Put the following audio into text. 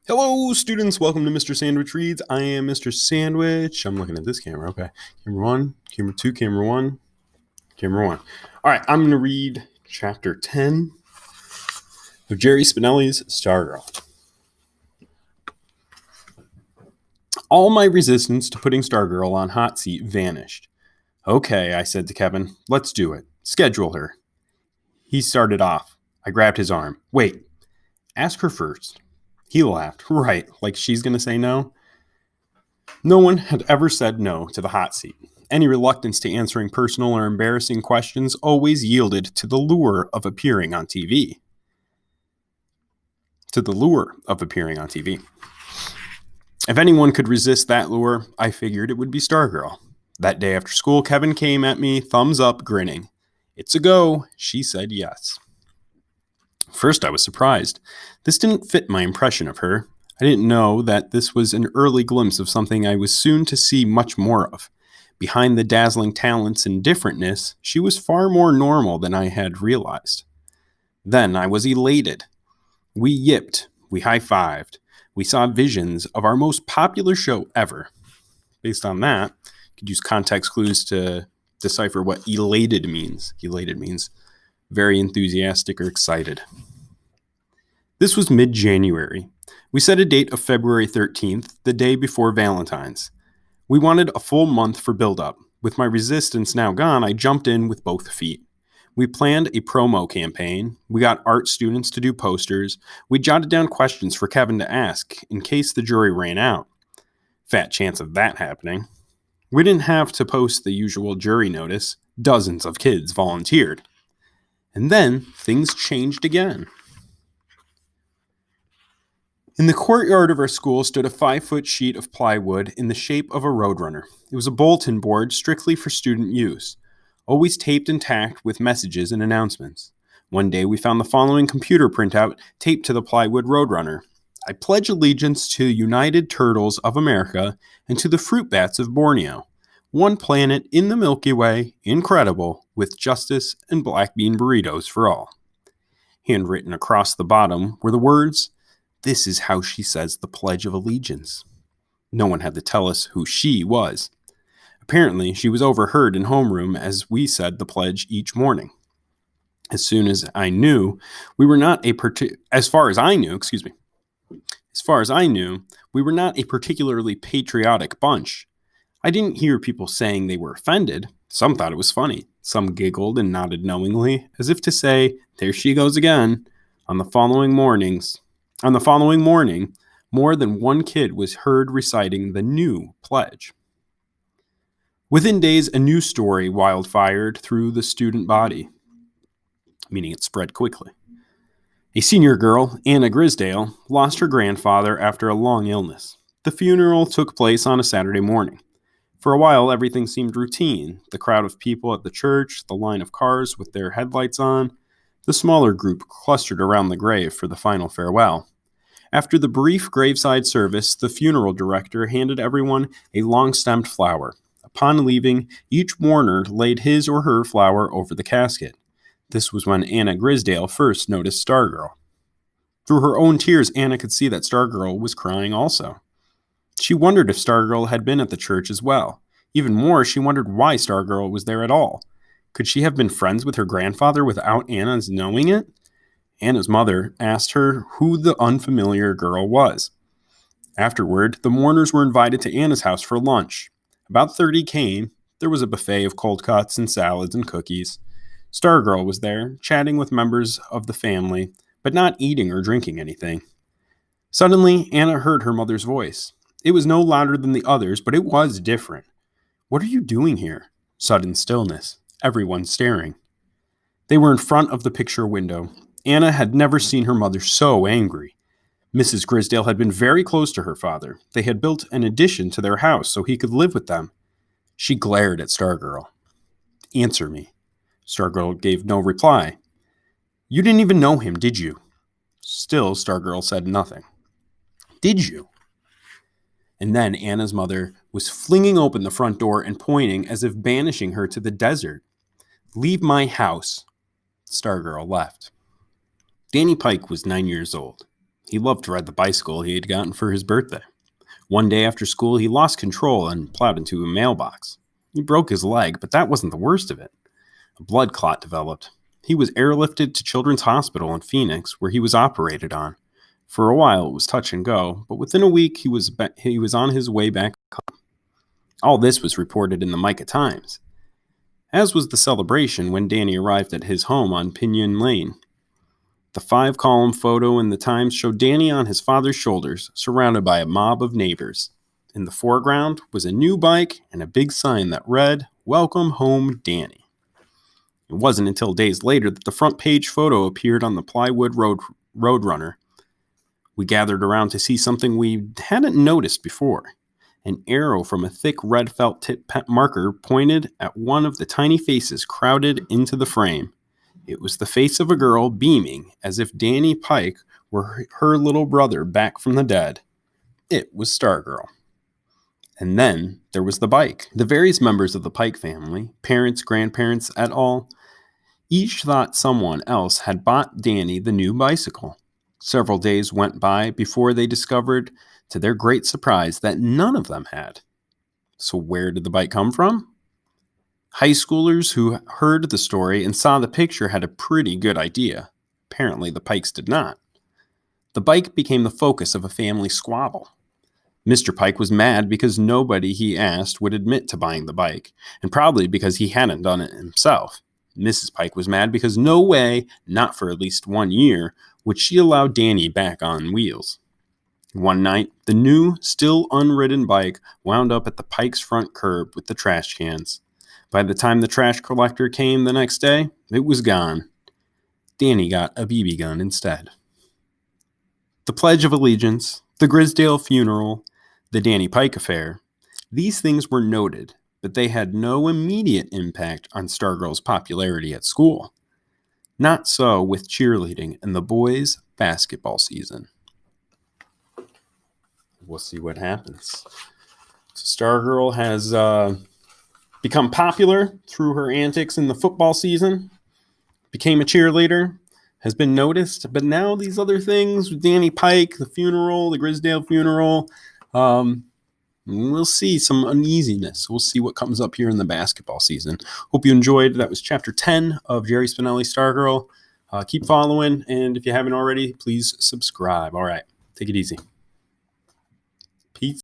Hello, students. Welcome to Mr. Sandwich Reads. I am Mr. Sandwich. I'm looking at this camera. Okay. Camera one, camera two, camera one, camera one. All right. I'm going to read chapter 10 of Jerry Spinelli's Stargirl. All my resistance to putting Stargirl on hot seat vanished. Okay, I said to Kevin. Let's do it. Schedule her. He started off. I grabbed his arm. Wait. Ask her first. He laughed. Right, like she's going to say no? No one had ever said no to the hot seat. Any reluctance to answering personal or embarrassing questions always yielded to the lure of appearing on TV. If anyone could resist that lure, I figured it would be Stargirl. That day after school, Kevin came at me, thumbs up, grinning. It's a go, she said yes. First, I was surprised. This didn't fit my impression of her. I didn't know that this was an early glimpse of something I was soon to see much more of. Behind the dazzling talents and differentness, she was far more normal than I had realized. Then I was elated. We yipped, we high-fived, we saw visions of our most popular show ever. Based on that, you could use context clues to decipher what elated means. Elated means very enthusiastic or excited. This was mid-January. We set a date of February 13th, the day before Valentine's. We wanted a full month for build-up. With my resistance now gone, I jumped in with both feet. We planned a promo campaign. We got art students to do posters. We jotted down questions for Kevin to ask in case the jury ran out. Fat chance of that happening. We didn't have to post the usual jury notice. Dozens of kids volunteered. And then things changed again. In the courtyard of our school stood a 5-foot sheet of plywood in the shape of a roadrunner. It was a bulletin board strictly for student use, always taped and tacked with messages and announcements. One day we found the following computer printout taped to the plywood roadrunner. I pledge allegiance to United Turtles of America and to the fruit bats of Borneo. One planet in the Milky Way, incredible, with justice and black bean burritos for all. Handwritten across the bottom were the words, "This is how she says the Pledge of Allegiance." No one had to tell us who she was. Apparently, she was overheard in homeroom as we said the pledge each morning. As far as I knew, we were not a particularly patriotic bunch. I didn't hear people saying they were offended. Some thought it was funny. Some giggled and nodded knowingly, as if to say, there she goes again. On the following morning, more than one kid was heard reciting the new pledge. Within days, a new story wildfired through the student body, meaning it spread quickly. A senior girl, Anna Grisdale, lost her grandfather after a long illness. The funeral took place on a Saturday morning. For a while, everything seemed routine. The crowd of people at the church, the line of cars with their headlights on, the smaller group clustered around the grave for the final farewell. After the brief graveside service, the funeral director handed everyone a long-stemmed flower. Upon leaving, each mourner laid his or her flower over the casket. This was when Anna Grisdale first noticed Stargirl. Through her own tears, Anna could see that Stargirl was crying also. She wondered if Stargirl had been at the church as well. Even more, she wondered why Stargirl was there at all. Could she have been friends with her grandfather without Anna's knowing it? Anna's mother asked her who the unfamiliar girl was. Afterward, the mourners were invited to Anna's house for lunch. About 30 came. There was a buffet of cold cuts and salads and cookies. Stargirl was there, chatting with members of the family, but not eating or drinking anything. Suddenly, Anna heard her mother's voice. It was no louder than the others, but it was different. "What are you doing here?" Sudden stillness. Everyone staring. They were in front of the picture window. Anna had never seen her mother so angry. Mrs. Grisdale had been very close to her father. They had built an addition to their house so he could live with them. She glared at Stargirl. "Answer me." Stargirl gave no reply. "You didn't even know him, did you?" Still, Stargirl said nothing. "Did you?" And then Anna's mother was flinging open the front door and pointing as if banishing her to the desert. "Leave my house." Stargirl left. Danny Pike was 9 years old. He loved to ride the bicycle he had gotten for his birthday. One day after school, he lost control and plowed into a mailbox. He broke his leg, but that wasn't the worst of it. A blood clot developed. He was airlifted to Children's Hospital in Phoenix, where he was operated on. For a while, it was touch and go, but within a week, he was on his way back home. All this was reported in the Micah Times, as was the celebration when Danny arrived at his home on Pinion Lane. The 5-column photo in the Times showed Danny on his father's shoulders, surrounded by a mob of neighbors. In the foreground was a new bike and a big sign that read, "Welcome home, Danny." It wasn't until days later that the front page photo appeared on the Plywood Roadrunner. We gathered around to see something we hadn't noticed before. An arrow from a thick red felt tip marker pointed at one of the tiny faces crowded into the frame. It was the face of a girl beaming as if Danny Pike were her little brother back from the dead. It was Stargirl. And then there was the bike. The various members of the Pike family, parents, grandparents, et al., each thought someone else had bought Danny the new bicycle. Several days went by before they discovered, to their great surprise, that none of them had. So where did the bike come from? High schoolers who heard the story and saw the picture had a pretty good idea. Apparently, the Pikes did not. The bike became the focus of a family squabble. Mr. Pike was mad because nobody he asked would admit to buying the bike, and probably because he hadn't done it himself. Mrs. Pike was mad because no way, not for at least 1 year, would she allow Danny back on wheels. One night, the new, still unridden bike wound up at the Pike's front curb with the trash cans. By the time the trash collector came the next day, it was gone. Danny got a BB gun instead. The Pledge of Allegiance, the Grisdale funeral, the Danny Pike affair, these things were noted, but they had no immediate impact on Stargirl's popularity at school. Not so with cheerleading and the boys' basketball season. We'll see what happens. So Stargirl has become popular through her antics in the football season, became a cheerleader, has been noticed, but now these other things, Danny Pike, the funeral, the Grisdale funeral, we'll see some uneasiness. We'll see what comes up here in the basketball season. Hope you enjoyed. That was Chapter 10 of Jerry Spinelli Stargirl. Keep following, and if you haven't already, please subscribe. All right, take it easy. Peace.